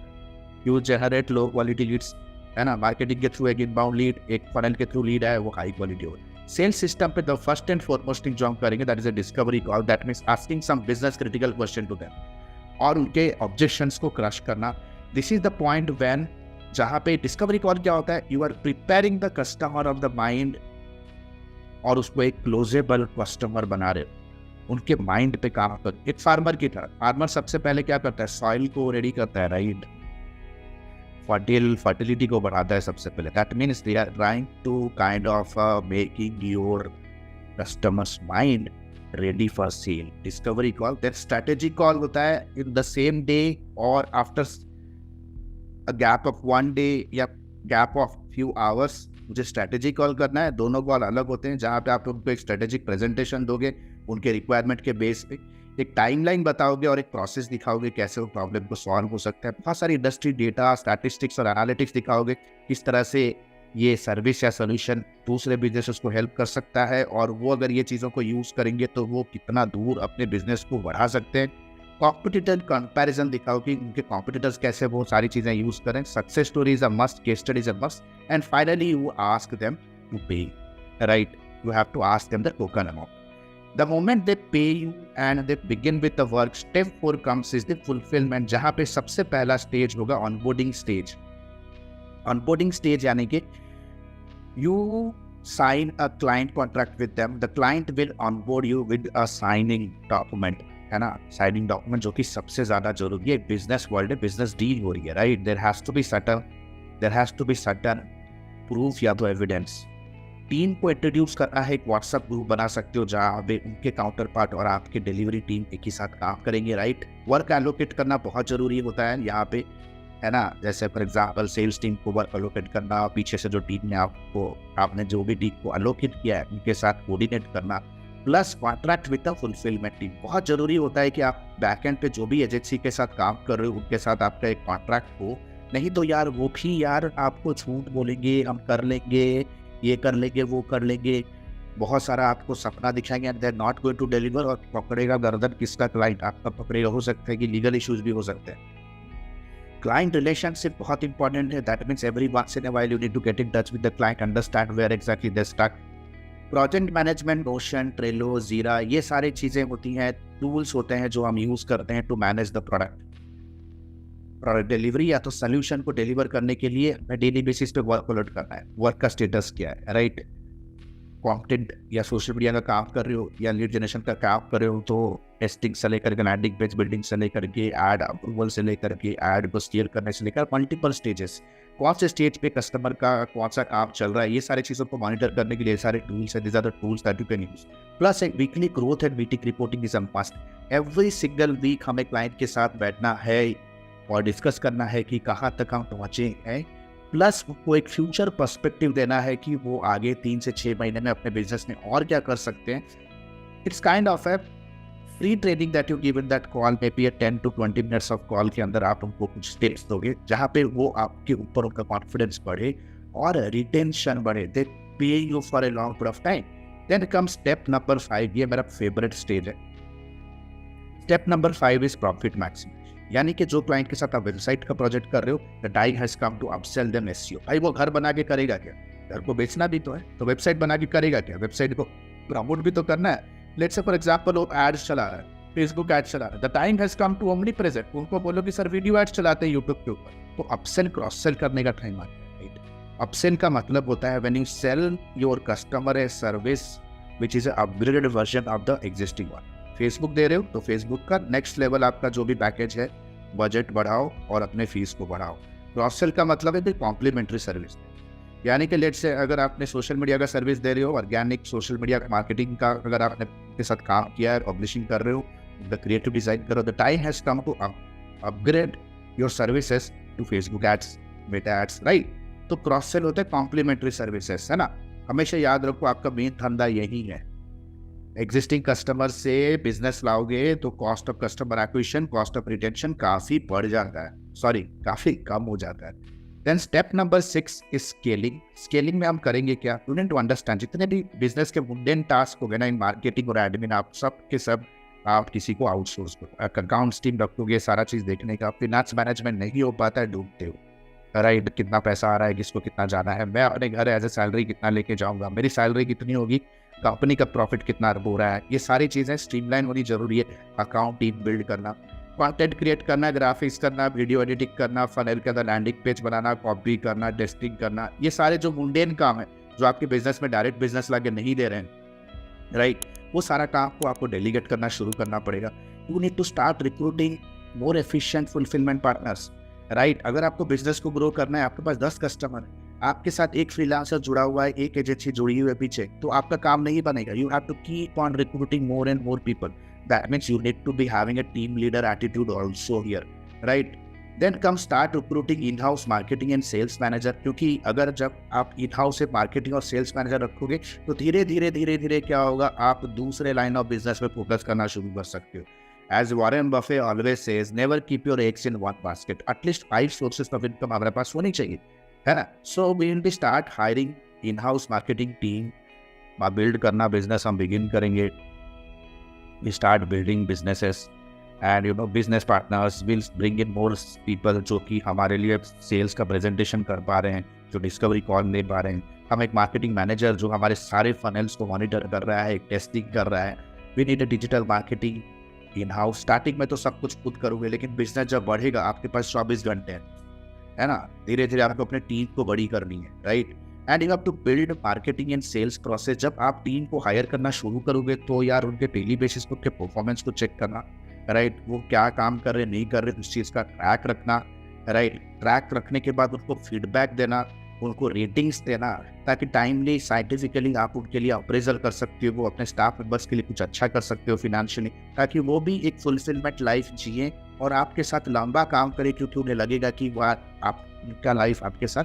You generate low quality leads, है ना, मार्केटिंग के थ्रू एक इनबाउंड लीड, एक फनल के थ्रू लीड है, वो हाई क्वालिटी हो। सेल्स सिस्टम पे the first and foremost thing जो हम करेंगे that is a discovery call, that means asking some business critical question to them और उनके ऑब्जेक्शंस को क्रश करना। This is the point when, जहाँ पे डिस्कवरी कॉल क्या होता है, you are preparing the customer of the mind और उसको एक क्लोजेबल कस्टमर बना रहे हो, उनके माइंड पे काम कर। एक फार्मर की तरह, फार्मर सबसे पहले क्या करता है, सॉइल को रेडी करता है, राइट, फर्टिलिटी को बढ़ाता है सबसे पहले। That means they are trying to kind of making your customers mind ready for sale. Discovery call, then strategy call होता है in the same day or after a gap of 1 day या gap of few hours मुझे strategy call करना है। दोनों call अलग होते हैं, जहाँ पे आप उनको एक strategic presentation दोगे उनके रिक्वायरमेंट के बेस पे, एक टाइमलाइन बताओगे और एक प्रोसेस दिखाओगे कैसे वो प्रॉब्लम को सॉल्व हो सकता है। बहुत सारी इंडस्ट्री डेटा, स्टैटिस्टिक्स और एनालिटिक्स दिखाओगे, किस तरह से ये सर्विस या सोल्यूशन दूसरे बिजनेस को हेल्प कर सकता है, और वो अगर ये चीज़ों को यूज़ करेंगे तो वो कितना दूर अपने बिजनेस को बढ़ा सकते हैं। कॉम्पिटिटर कंपैरिजन दिखाओ कि उनके कॉम्पिटिटर्स कैसे वो सारी चीजें यूज करें. Success stories a must, case studies a must, and finally you ask them to pay. Right, you have to ask them the token amount. The moment they pay you and they begin with the work, step 4 comes is the fulfillment, जहाँ पे सबसे पहला stage होगा onboarding stage. Onboarding stage यानी कि you sign a client contract with them. The client will onboard you with a signing document, है ना. Signing document जो कि सबसे ज्यादा जरूरी है. बिजनेस वर्ल्ड है, बिजनेस डील हो रही है, right. There has to be certain proof या तो एविडेंस. टीम को इंट्रोड्यूस करना है. एक व्हाट्सएप ग्रुप बना सकते हो जहाँ पे उनके काउंटर पार्ट और आपके डिलीवरी टीम एक ही साथ काम करेंगे, राइट. वर्क एलोकेट करना बहुत जरूरी होता है यहाँ पे, है ना. जैसे फॉर एग्जांपल सेल्स टीम को वर्क एलोकेट करना, पीछे से जो टीम ने आपने जो भी टीम को एलोकेट किया है उनके साथ कोऑर्डिनेट करना, plus contract with the fulfilment team. बहुत जरूरी होता है कि आप बैकएंड पे जो भी एजेंसी के साथ काम कर रहे हो उनके साथ आपका एक कॉन्ट्रैक्ट हो. नहीं तो यार वो भी यार आपको झूठ बोलेंगे, हम कर लेंगे, ये कर लेंगे, वो कर लेंगे, बहुत सारा आपको सपना दिखाएंगे and they are not going to deliver. और पकड़ेगा गर्दन किसका? क्लाइंट आपका पकड़ेगा. हो सकता है कि लीगल इश्यूज भी हो सकते हैं. क्लाइंट रिलेशनशिप बहुत इंपॉर्टेंट है. That means every once in a while you need to get in touch with the client, understand where exactly they stuck. Project management, Notion, Trello, Jira, ये सारी चीजें होती हैं, टूल्स होते हैं जो हम यूज करते हैं to manage the product delivery या तो सोल्यूशन को डिलीवर करने के लिए हमें डेली बेसिस पे वर्क अलर्ट करना है. वर्क का स्टेटस क्या है, राइट. कंटेंट या सोशल मीडिया का काम कर रहे हो या लीड जनरेशन का काम कर रहे हो तो टेस्टिंग से लेकर के लैंडिंग पेज बिल्डिंग से लेकर के एड अप्रूवल से लेकर के एड को स्टीयर करने से लेकर मल्टीपल स्टेजेस, कौन से स्टेज पे कस्टमर का कौन सा काम चल रहा है, ये सारी चीज़ों को मॉनिटर करने के लिए सारे टूल्स है. These are the tools that you can use. Plus एक weekly growth and meeting reporting is a must. Every single week हमें क्लाइंट के साथ बैठना है और डिस्कस करना है कि कहाँ तक हम पहुँचे हैं. प्लस वो एक फ्यूचर पर्सपेक्टिव देना है कि वो आगे 3 से 6 महीने में अपने बिजनेस में और क्या कर सकते हैं. It's kind of A free training that you give in that call. May be 10 to 20 minutes of call के अंदर आप उनको कुछ टिप्स दोगे जहाँ पे वो आपके ऊपर उनका कॉन्फिडेंस बढ़े और रिटेंशन बढ़े. They pay you for a long period of time. Then come step number 5. ये मेरा फेवरेट स्टेज है. Step number 5 is profit maximum. यानी कि जो क्लाइंट के साथ आप वेबसाइट का प्रोजेक्ट कर रहे हो, the time has come to upsell them SEO. भाई वो घर बना के करेगा क्या? घर को बेचना भी तो है, तो वेबसाइट बना के करेगा क्या? वेबसाइट को प्रमोट भी तो करना है. लेट्स से फॉर एग्जांपल वो एड्स चला रहा है, फेसबुक एड्स चला रहा है, the time has come to omnipresent. उनको बोलो कि सर वीडियो एड्स चलाते हैं यूट्यूब के ऊपर, तो अपसेल क्रॉस सेल करने का टाइम आ गया, राइट. अपसेल का मतलब होता है when you sell your customer a service which is a upgraded version of the existing one. Facebook दे रहे हो तो फेसबुक का नेक्स्ट लेवल आपका जो भी पैकेज है बजट बढ़ाओ और अपने फीस को बढ़ाओ. क्रॉस सेल का मतलब है कॉम्प्लीमेंट्री सर्विस. यानी कि लेट्स से अगर आपने सोशल मीडिया का सर्विस दे रहे हो, ऑर्गेनिक सोशल मीडिया मार्केटिंग का अगर आपने के साथ काम किया है, पब्लिशिंग कर रहे हो, द क्रिएटिव डिजाइन करो, the time has come to upgrade your services to Facebook ads, Meta ads, right. तो क्रॉस सेल होता है कॉम्प्लीमेंट्री सर्विसेज, है ना. हमेशा याद रखो आपका मेन धंधा यही है. एग्जिस्टिंग कस्टमर से बिजनेस लाओगे तो cost of customer acquisition, cost of retention काफी बढ़ जाता है, काफी कम हो जाता है. Then step number 6 is scaling. Scaling में हम करेंगे क्या? यू नीड टू अंडरस्टैंड जितने भी बिजनेस के मुंडेन टास्क हो गए ना इन मार्केटिंग और एडमिन, आप सब के सब आप किसी को आउटसोर्स करो. अकाउंट्स टीम रखोगे सारा चीज देखने का. फिनांस मैनेजमेंट नहीं हो पाता है, डूबते हो, राइट. कितना पैसा आ रहा है, किसको कितना जाना है, मैं अपने घर एज ए सैलरी कितना लेके जाऊंगा, मेरी सैलरी कितनी होगी, कंपनी का प्रॉफिट कितना हो रहा है, ये सारी चीज़ें स्ट्रीमलाइन होनी जरूरी है. अकाउंट टीम बिल्ड करना, कंटेंट क्रिएट करना, ग्राफिक्स करना, वीडियो एडिटिंग करना, फनल के अंदर लैंडिंग पेज बनाना, कॉपी करना, टेस्टिंग करना, ये सारे जो मुंडेन काम है जो आपके बिजनेस में डायरेक्ट बिजनेस लाके नहीं दे रहे हैं, राइट. वो सारा काम को आपको डेलीगेट करना शुरू करना पड़ेगा. You need to start recruiting more efficient fulfilment partners, right. अगर आपको बिजनेस को ग्रो करना है, आपके पास 10 कस्टमर है, आपके साथ एक फ्रीलांसर जुड़ा हुआ है, एक एजेंसी जुड़ी हुई है पीछे, तो आपका काम नहीं बनेगा. You have to keep on recruiting more and more people. That means you need to be having a team leader attitude also here, right. Then come start recruiting in house marketing and sales manager. क्योंकि अगर जब आप in house से marketing और sales manager रखोगे तो धीरे धीरे क्या होगा, आप दूसरे लाइन ऑफ बिजनेस में फोकस करना शुरू कर सकते हो. As Warren Buffett always says, never keep your eggs in one basket. At least 5 sources of income हमारे पास होनी चाहिए, है ना. So we will be start hiring in-house marketing team. Build करना बिजनेस हम बिगिन करेंगे. We start building businesses. And business partners will bring in more people जो कि हमारे लिए सेल्स का प्रेजेंटेशन कर पा रहे हैं, जो डिस्कवरी कॉल ले पा रहे हैं। हम एक मार्केटिंग मैनेजर जो हमारे सारे फनल्स को मॉनिटर कर रहा है, टेस्टिंग कर रहा है। We need a digital marketing in house. Starting में तो सब कुछ खुद करोगे, लेकिन बिजनेस जब बढ़ेगा आपके पास 24 घंटे हैं, है ना। धीरे धीरे आपको अपने टीम को बड़ी करनी है, right. And you have to build marketing and sales process. जब आप टीम को हायर करना शुरू करोगे तो यार उनके डेली बेसिस पे उनके परफॉर्मेंस को चेक करना, राइट। वो क्या काम कर रहे नहीं कर रहे, उस चीज़ का ट्रैक रखना, राइट। ट्रैक रखने के बाद उनको फीडबैक देना, उनको रेटिंग्स देना, ताकि टाइमली साइंटिफिकली आप उनके लिए अप्रेजल कर सकते हो, वो अपने स्टाफ मेंबर्स के लिए कुछ अच्छा कर सकते हो फिनेंशियली, ताकि वो भी एक फुलफिलमेंट लाइफ जिए और आपके साथ लंबा काम करे, क्योंकि उन्हें लगेगा कि वह आपका लाइफ आपके साथ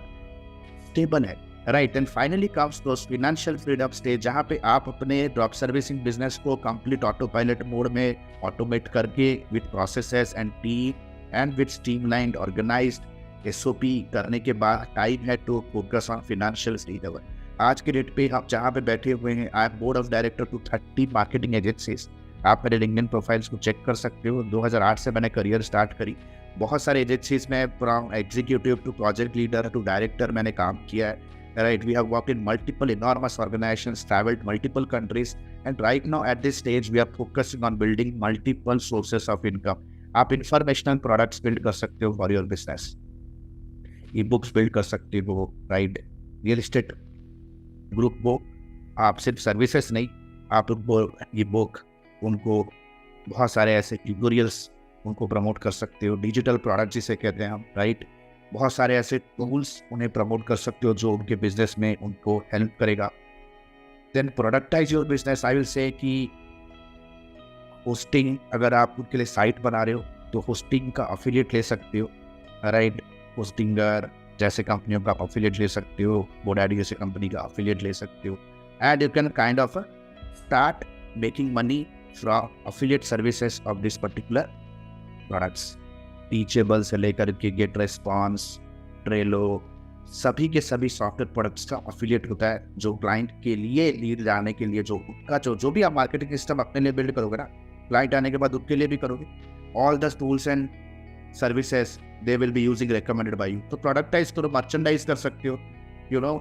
स्टेबल है, right. And finally comes those financial freedom stage, जहाँ पे आप अपने ड्रॉप सर्विसिंग बिजनेस को कंप्लीट ऑटो पायलट मोड में ऑटोमेट करके with processes and team and with streamlined organised SOP करने के बाद टाइम है to focus on financial freedom. आज के डेट पे आप जहाँ पे बैठे हुए हैं, I am board of director to 30 marketing agencies. आप मेरे लिंक्डइन प्रोफाइल्स को चेक कर सकते हो। 2008 से मैंने करियर स्टार्ट करी। बहुत सारे एजेंसीज में from executive to project leader to director मैंने काम किया है, right. We have worked in multiple enormous organisations, travelled multiple countries, and right now at this stage we are focusing on building multiple sources of income. आप informational products build कर सकते हो for your business, e books build कर सकते हो, right. Real estate group को आप सिर्फ सर्विसेज नहीं, आप उनको ई बुक, उनको बहुत सारे ऐसे ट्यूटोरियल्स उनको प्रमोट कर सकते हो। डिजिटल प्रोडक्ट जिसे कहते हैं हम, राइट। बहुत सारे ऐसे टूल्स उन्हें प्रमोट कर सकते हो जो उनके बिजनेस में उनको हेल्प करेगा। Then productise your business. I will say कि होस्टिंग, अगर आप उनके लिए साइट बना रहे हो तो होस्टिंग का अफिलिएट ले सकते हो, राइट। होस्टिंगर जैसे कंपनियों का अफिलिएट ले सकते हो, GoDaddy जैसे कंपनी का अफिलिएट ले सकते हो, and you can kind of start making money from affiliate services of this particular products. Teachable से लेकर के गेट रेस्पॉन्स, ट्रेलो, सभी के सभी सॉफ्टवेयर प्रोडक्ट्स का अफिलिएट होता है, जो क्लाइंट के लिए लीड जाने के लिए, जो उनका जो भी आप मार्केटिंग सिस्टम अपने लिए बिल्ड करोगे ना, क्लाइंट आने के बाद उसके लिए भी करोगे। All the tools and services they will be using recommended by you. तो प्रोडक्टाइज करो, मर्चेंडाइज कर सकते हो।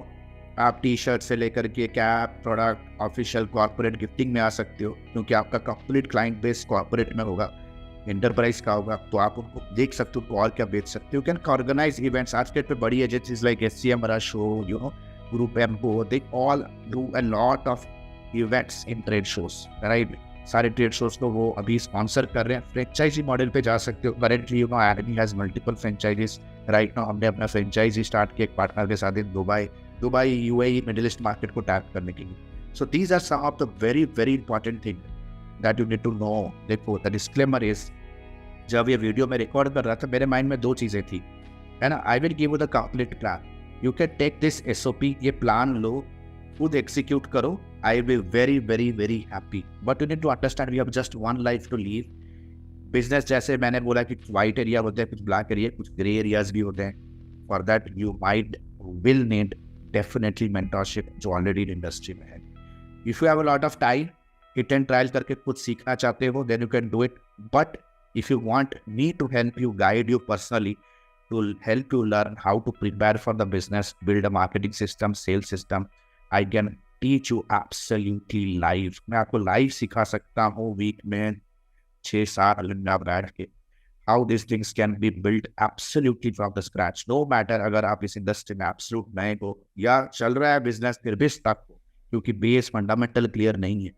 आप टी शर्ट से लेकर के cap, product, official corporate gifting में आ सकते हो, क्योंकि आपका कंप्लीट क्लाइंट बेस कॉर्पोरेट में होगा, एंटरप्राइज का होगा, तो आप उनको देख सकते हो, तो और क्या बेच सकते हो। Can organise events. आज के डेट पे बड़ी एजेंसीज लाइक SCM, रश हो, ग्रुप एम्पो, they all do a lot of events in trade shows, right. सारे ट्रेड शोज को वो अभी स्पॉन्सर कर रहे हैं। फ्रेंचाइजी मॉडल पे जा सकते हो। Currently Admi has multiple franchisees, right now. हमने अपना फ्रेंचाइजी स्टार्ट किया एक पार्टनर के साथ in Dubai, UAE, middle east market को टैप करने के लिए। So these are some of the very very important thing that you need to know. देखो, द डिस्क्लेमर इज, जब ये वीडियो में रिकॉर्ड कर रहा था मेरे माइंड में दो चीज़ें थी, है ना। I will give you the complete plan. You can take this SOP, ये प्लान लो, खुद एग्जीक्यूट करो। I will be very very very happy. But you need to understand we have just one life to live. Business जैसे मैंने बोला कि white area होते हैं, कुछ ब्लैक एरिया, कुछ ग्रे एरियाज भी होते हैं। For that you might will need definitely mentorship जो ऑलरेडी इंडस्ट्री में है। If you have a lot of time, hit and trial करके कुछ सीखना चाहते हो, then you can do it. But if you want me to help you, guide you personally, to help you learn how to prepare for the business, build a marketing system, sales system, I can teach you absolutely live. मैं आपको live सिखा सकता हूँ week में 6-7 घंटा बैठ के, how these things can be built absolutely from the scratch. No matter अगर आप इस इंडस्ट्री में एब्सोल्यूट नए हो या चल रहा है बिजनेस फिर भी स्टक हो, क्योंकि बेस फंडामेंटल क्लियर नहीं है,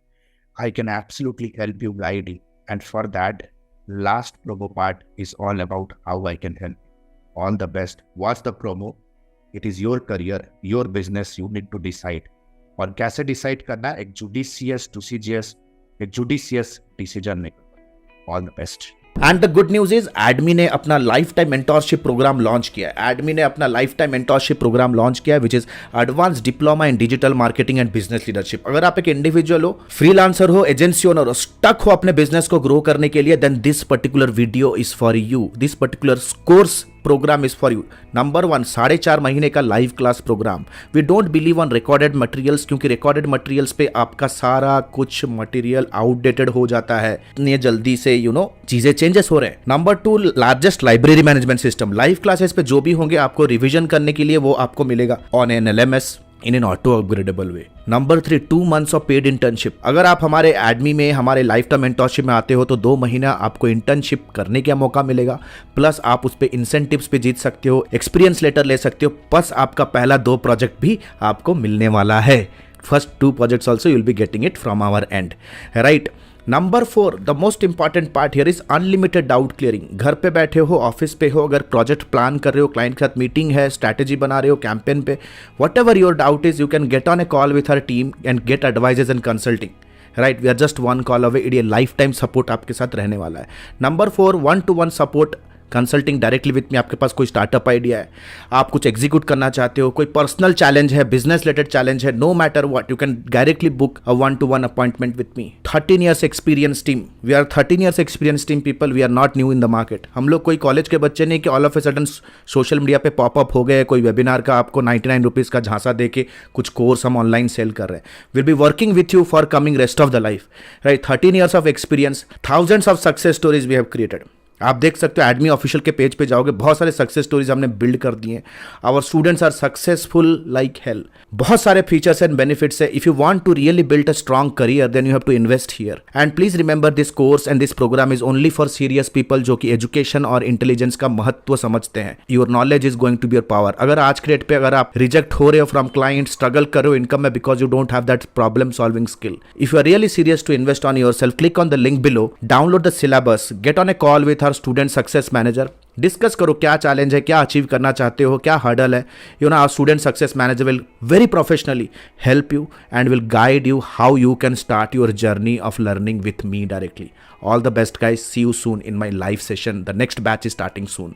I can absolutely help you, guide you. And for that, last promo part is all about how I can help. All the best. What's the promo? It is your career, your business. You need to decide. और कैसे decide करना है? एक judicious decision maker. All the best. And the good news is Admi ने अपना lifetime mentorship program launch किया है। Admi ने अपना lifetime mentorship program launch किया है, which is advance diploma in digital marketing and business leadership. अगर आप एक इंडिविजुअल हो, फ्रीलांसर हो, एजेंसी ओनर हो, स्टक हो अपने बिजनेस को ग्रो करने के लिए, then this particular video is for you. This particular course program is for you. Number 1, 4.5 महीने का live class program. We don't believe on recorded materials, क्योंकि रिकॉर्डेड मटेरियल्स पे आपका सारा कुछ मटेरियल आउटडेटेड हो जाता है, इतनी जल्दी से चीजें चेंजेस हो रहे हैं। Number 2, largest library management system. Live classes पे जो भी होंगे आपको रिवीजन करने के लिए वो आपको मिलेगा on an LMS in an auto upgradable way. Number 3, 2 months of paid internship. अगर आप हमारे एडमी में हमारे लाइफ टाइम मेंटरशिप में आते हो तो 2 महीना आपको इंटर्नशिप करने का मौका मिलेगा, प्लस आप उस पर इंसेंटिव्स पे जीत सकते हो, एक्सपीरियंस लेटर ले सकते हो, प्लस आपका पहला 2 प्रोजेक्ट भी आपको मिलने वाला है। First 2 projects also you'll be getting it from our end, right? Number 4, the most important part here is unlimited doubt clearing. घर पे बैठे हो, ऑफिस पे हो, अगर प्रोजेक्ट प्लान कर रहे हो, क्लाइंट के साथ मीटिंग है, स्ट्रैटेजी बना रहे हो कैंपेन पे, whatever your doubt is, you can get on a call with her team and get advises and consulting, right? We are just 1 call away. ये लाइफ टाइम सपोर्ट आपके साथ रहने वाला है। Number 4, 1-to-1 support, consulting directly with me. आपके पास कोई startup idea है, आप कुछ एग्जीक्यूट करना चाहते हो, कोई पर्सनल चैलेंज है, बिजनेस रिलेटेड चैलेंज है, no matter what, you can directly book a 1-to-1 appointment with me. 13 years experience team. We are 13 years experience team people. We are not new in the market. हम लोग कोई college के बच्चे नहीं कि all of a sudden social media पे pop up हो गए, कोई वेबिनार का आपको 99 रुपीज़ का झांसा दे के कुछ कोर्स हम ऑनलाइन सेल कर रहे हैं। Will be working with you for coming rest of the life, right? 13 years of experience, thousands of success stories we have created. आप देख सकते हो एडमी ऑफिशियल के पेज पे जाओगे, बहुत सारे सक्सेस स्टोरीज हमने बिल्ड कर दिए। Our students are successful like hell. बहुत सारे फीचर्स एंड बेनिफिट्स है। If you want to really build a strong career then you have to invest here. And please remember this course and this program is only for serious people जो कि education और intelligence का महत्व समझते हैं। Your knowledge is going to be your power. अगर आज के डेट पे अगर आप रिजेक्ट हो रहे हो फ्रॉम क्लाइंट, स्ट्रगल कर रहे हो इनकम में because you don't have that problem solving skill, if you are really serious to invest on yourself, click on the link below, download the syllabus, get on a call with our student success manager, discuss करो क्या challenge है, क्या achieve करना चाहते हो, क्या hurdle है। Our student success manager will very professionally help you and will guide you how you can start your journey of learning with me directly. All the best guys. See you soon in my live session. The next batch is starting soon.